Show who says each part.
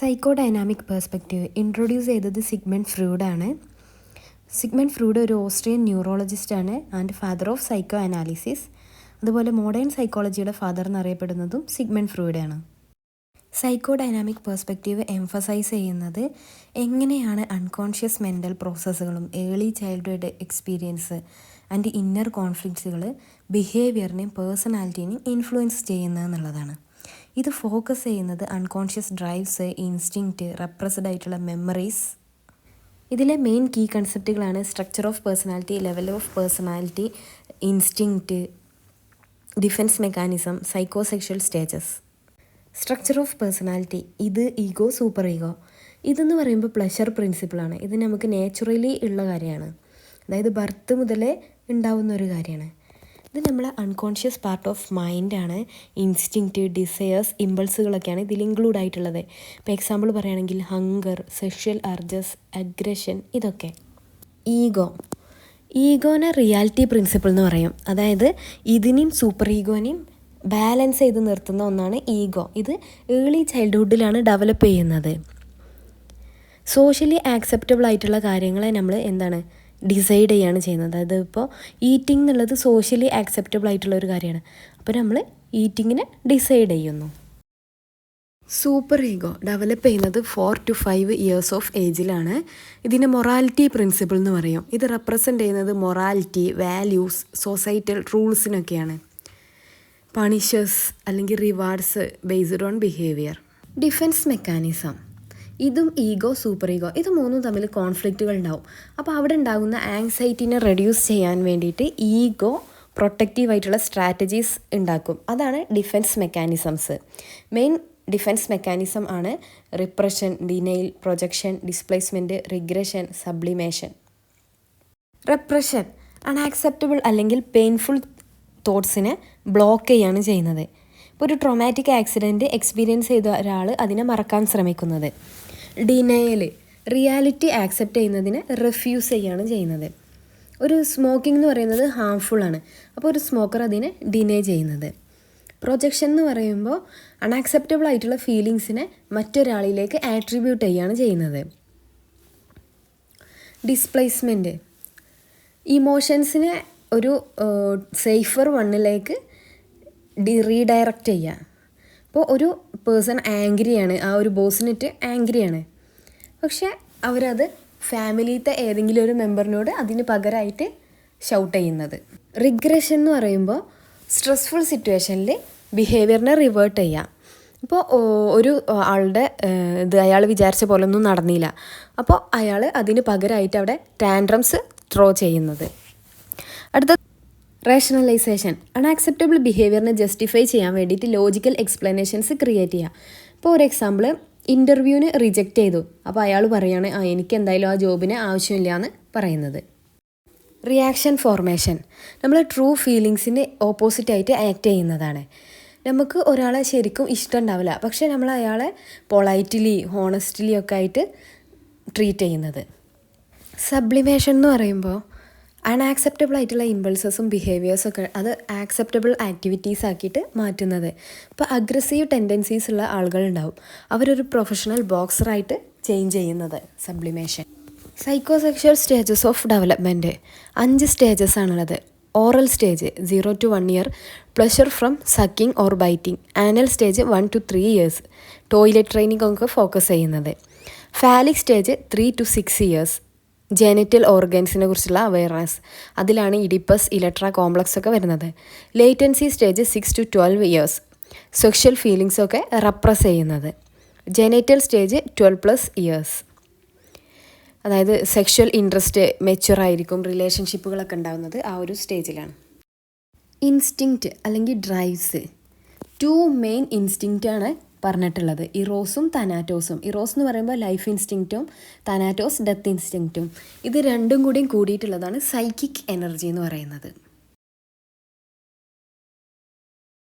Speaker 1: Psycho dynamic perspective introduce ചെയ്തത് Sigmund ഫ്രൂഡാണ്. Sigmund Freud ഒരു ഓസ്ട്രിയൻ ന്യൂറോളജിസ്റ്റാണ് and father of psycho analysis. അതുപോലെ മോഡേൺ സൈക്കോളജിയുടെ ഫാദർ എന്നറിയപ്പെടുന്നതും സിഗ്മണ്ട് ഫ്രൂഡാണ്. സൈക്കോ ഡൈനാമിക് പെർസ്പെക്റ്റീവ് എംഫസൈസ് ചെയ്യുന്നത് എങ്ങനെയാണ് അൺകോൺഷ്യസ് മെൻ്റൽ പ്രോസസ്സുകളും early childhood experience and inner കോൺഫ്ലിക്ട്സുകൾ ബിഹേവിയറിനെയും പേഴ്സണാലിറ്റീനെയും ഇൻഫ്ലുവൻസ് ചെയ്യുന്നതെന്നുള്ളതാണ്. ഇത് ഫോക്കസ് ചെയ്യുന്നത് അൺകോൺഷ്യസ് ഡ്രൈവ്സ്, ഇൻസ്റ്റിങ്ക്റ്റ്, റെപ്രസ്ഡ് ആയിട്ടുള്ള മെമ്മറീസ്. ഇതിലെ മെയിൻ കീ കൺസെപ്റ്റുകളാണ് structure of personality, level of personality, instinct, defence mechanism, psychosexual stages. Structure of personality, ഇത് ഈഗോ, സൂപ്പർ ഈഗോ. ഇതെന്ന് പറയുമ്പോൾ പ്ലഷർ പ്രിൻസിപ്പിളാണ്. ഇത് നമുക്ക് നാച്ചുറലി ഉള്ള കാര്യമാണ്, അതായത് ബർത്ത് മുതലേ ഉണ്ടാവുന്ന ഒരു കാര്യമാണ്. ഇത് നമ്മളെ അൺകോൺഷ്യസ് പാർട്ട് ഓഫ് മൈൻഡാണ്. ഇൻസ്റ്റിങ്ക്റ്റ്, ഡിസയേഴ്സ്, ഇമ്പൾസുകളൊക്കെയാണ് ഇതിൽ ഇൻക്ലൂഡ് ആയിട്ടുള്ളത്. ഇപ്പോൾ എക്സാമ്പിൾ പറയുകയാണെങ്കിൽ ഹങ്കർ, സെക്ഷൽ അർജസ്, അഗ്രഷൻ, ഇതൊക്കെ. ഈഗോനെ റിയാലിറ്റി പ്രിൻസിപ്പിൾ എന്ന് പറയും. അതായത് ഇതിനെയും സൂപ്പർ ഈഗോനെയും ബാലൻസ് ചെയ്ത് നിർത്തുന്ന ഒന്നാണ് ഈഗോ. ഇത് ഏർലി ചൈൽഡ്ഹുഡിലാണ് ഡെവലപ്പ് ചെയ്യുന്നത്. സോഷ്യലി ആക്സെപ്റ്റബിൾ ആയിട്ടുള്ള കാര്യങ്ങളെ നമ്മൾ ഡിസൈഡ് ചെയ്യാണ് ചെയ്യുന്നത്. അതായത് ഇപ്പോൾ ഈറ്റിംഗ് എന്നുള്ളത് സോഷ്യലി ആക്സെപ്റ്റബിൾ ആയിട്ടുള്ള ഒരു കാര്യമാണ്. അപ്പോൾ നമ്മൾ ഈറ്റിങ്ങിനെ ഡിസൈഡ് ചെയ്യുന്നു. സൂപ്പർ ഈഗോ ഡെവലപ്പ് ചെയ്യുന്നത് 4 to 5 ഇയേഴ്സ് ഓഫ് ഏജിലാണ്. ഇതിനെ മൊറാലിറ്റി പ്രിൻസിപ്പിൾ എന്ന് പറയും. ഇത് റെപ്രസെൻ്റ് ചെയ്യുന്നത് മൊറാലിറ്റി, വാല്യൂസ്, സൊസൈറ്റൽ റൂൾസിനൊക്കെയാണ്. പണിഷേഴ്സ് അല്ലെങ്കിൽ rewards based on behaviour. Defence mechanism, ഇതും ഈഗോ, സൂപ്പർ ഈഗോ, ഇത് മൂന്നും തമ്മിൽ കോൺഫ്ലിക്റ്റുകൾ ഉണ്ടാവും. അപ്പോൾ അവിടെ ഉണ്ടാകുന്ന ആങ്സൈറ്റിനെ റെഡ്യൂസ് ചെയ്യാൻ വേണ്ടിയിട്ട് ഈഗോ പ്രൊട്ടക്റ്റീവായിട്ടുള്ള സ്ട്രാറ്റജീസ് ഉണ്ടാക്കും. അതാണ് defence mechanisms. Main defence mechanism ആണ് repression, denial, projection, displacement, regression, sublimation. Repression unacceptable അല്ലെങ്കിൽ പെയിൻഫുൾ തോട്ട്സിനെ ബ്ലോക്ക് ചെയ്യാണ് ചെയ്യുന്നത്. ഇപ്പോൾ ഒരു ട്രോമാറ്റിക് ആക്സിഡൻറ്റ് എക്സ്പീരിയൻസ് ചെയ്ത ഒരാൾ അതിനെ മറക്കാൻ ശ്രമിക്കുന്നത്. ഡിനയൽ റിയാലിറ്റി ആക്സെപ്റ്റ് ചെയ്യുന്നതിനെ റെഫ്യൂസ് ചെയ്യാണ് ചെയ്യുന്നത്. ഒരു സ്മോക്കിംഗ് എന്ന് പറയുന്നത് ഹാംഫുള്ളാണ്, അപ്പോൾ ഒരു സ്മോക്കർ അതിനെ ഡിനേ ചെയ്യുന്നത്. പ്രൊജക്ഷൻ എന്ന് പറയുമ്പോൾ അൺആക്സെപ്റ്റബിൾ ആയിട്ടുള്ള ഫീലിങ്സിനെ മറ്റൊരാളിലേക്ക് ആട്രിബ്യൂട്ട് ചെയ്യാണ് ചെയ്യുന്നത്. ഡിസ്പ്ലേസ്മെൻറ്റ് ഇമോഷൻസിനെ ഒരു സേഫർ വണ്ണിലേക്ക് റീഡയറക്റ്റ് ചെയ്യുക. ഇപ്പോൾ ഒരു പേഴ്സൺ ആംഗ്രിയാണ്, ആ ഒരു ബോസിനിട്ട് ആംഗ്രിയാണ്, പക്ഷെ അവരത് ഫാമിലിയിലത്തെ ഏതെങ്കിലും ഒരു മെമ്പറിനോട് അതിന് പകരമായിട്ട് ഷൗട്ട് ചെയ്യുന്നത്. റിഗ്രഷൻ എന്ന് പറയുമ്പോൾ സ്ട്രെസ്ഫുൾ സിറ്റുവേഷനിൽ ബിഹേവിയറിനെ റിവേർട്ട് ചെയ്യുക. ഇപ്പോൾ ഒരു ആളുടെ അയാൾ വിചാരിച്ച പോലെ ഒന്നും നടന്നില്ല, അപ്പോൾ അയാൾ അതിന് പകരമായിട്ട് അവിടെ ടാൻട്രംസ് ത്രോ ചെയ്യുന്നത്. അടുത്ത റേഷണലൈസേഷൻ, അൺആക്സെപ്റ്റബിൾ ബിഹേവിയറിനെ ജസ്റ്റിഫൈ ചെയ്യാൻ വേണ്ടിയിട്ട് ലോജിക്കൽ എക്സ്പ്ലനേഷൻസ് ക്രിയേറ്റ് ചെയ്യുക. ഇപ്പോൾ ഒരു എക്സാമ്പിൾ, ഇൻ്റർവ്യൂവിന് റിജക്റ്റ് ചെയ്തു, അപ്പോൾ അയാൾ പറയുകയാണ് എനിക്ക് എന്തായാലും ആ ജോബിന് ആവശ്യമില്ല എന്ന് പറയുന്നത്. റിയാക്ഷൻ ഫോർമേഷൻ, നമ്മൾ ട്രൂ ഫീലിങ്സിന് ഓപ്പോസിറ്റായിട്ട് ആക്ട് ചെയ്യുന്നതാണ്. നമുക്ക് ഒരാളെ ശരിക്കും ഇഷ്ടം ഉണ്ടാവില്ല, പക്ഷേ നമ്മൾ അയാളെ പൊളൈറ്റ്ലി, ഹോണസ്റ്റ്ലി ഒക്കെ ആയിട്ട് ട്രീറ്റ് ചെയ്യുന്നത്. സബ്ലിമേഷൻ എന്ന് പറയുമ്പോൾ അൺആക്സെപ്റ്റബിൾ ആയിട്ടുള്ള ഇമ്പൾസസും ബിഹേവിയേഴ്സൊക്കെ അത് ആക്സെപ്റ്റബിൾ ആക്ടിവിറ്റീസ് ആക്കിയിട്ട് മാറ്റുന്നത്. ഇപ്പോൾ അഗ്രസീവ് ടെൻഡൻസീസ് ഉള്ള ആളുകളുണ്ടാവും, അവരൊരു പ്രൊഫഷണൽ ബോക്സറായിട്ട് ചേഞ്ച് ചെയ്യുന്നത് sublimation. Psychosexual stages of development 5 stages ആണുള്ളത്. Oral stage 0 to 1 year, pleasure from sucking or biting. Anal stage 1 to 3 years, toilet training ഒക്കെ ഫോക്കസ് ചെയ്യുന്നത്. Phallic stage 3 to 6 years, genital ഓർഗൻസിനെ കുറിച്ചുള്ള അവയർനെസ്, അതിലാണ് ഇഡിപ്പസ്, ഇലക്ട്ര കോംപ്ലക്സ് ഒക്കെ വരുന്നത്. Latency stage 6 to 12 years, sexual ഫീലിങ്സൊക്കെ repress ചെയ്യുന്നത്. Genital stage 12+ years, അതായത് സെക്ഷൽ ഇൻട്രസ്റ്റ് മെച്യൂറായിരിക്കും, റിലേഷൻഷിപ്പുകളൊക്കെ ഉണ്ടാകുന്നത് ആ ഒരു സ്റ്റേജിലാണ്. ഇൻസ്റ്റിങ്ക്റ്റ് അല്ലെങ്കിൽ ഡ്രൈവ്സ്, 2 മെയിൻ ഇൻസ്റ്റിങ്ക്റ്റാണ് പറഞ്ഞിട്ടുള്ളത്, ഇറോസും തനാറ്റോസും. ഇറോസ് എന്ന് പറയുമ്പോൾ ലൈഫ് ഇൻസ്റ്റിങ്ക്റ്റും തനാറ്റോസ് ഡെത്ത് ഇൻസ്റ്റിങ്ക്റ്റും. ഇത് രണ്ടും കൂടിയും കൂടിയിട്ടുള്ളതാണ് സൈക്കിക് എനർജി എന്ന് പറയുന്നത്.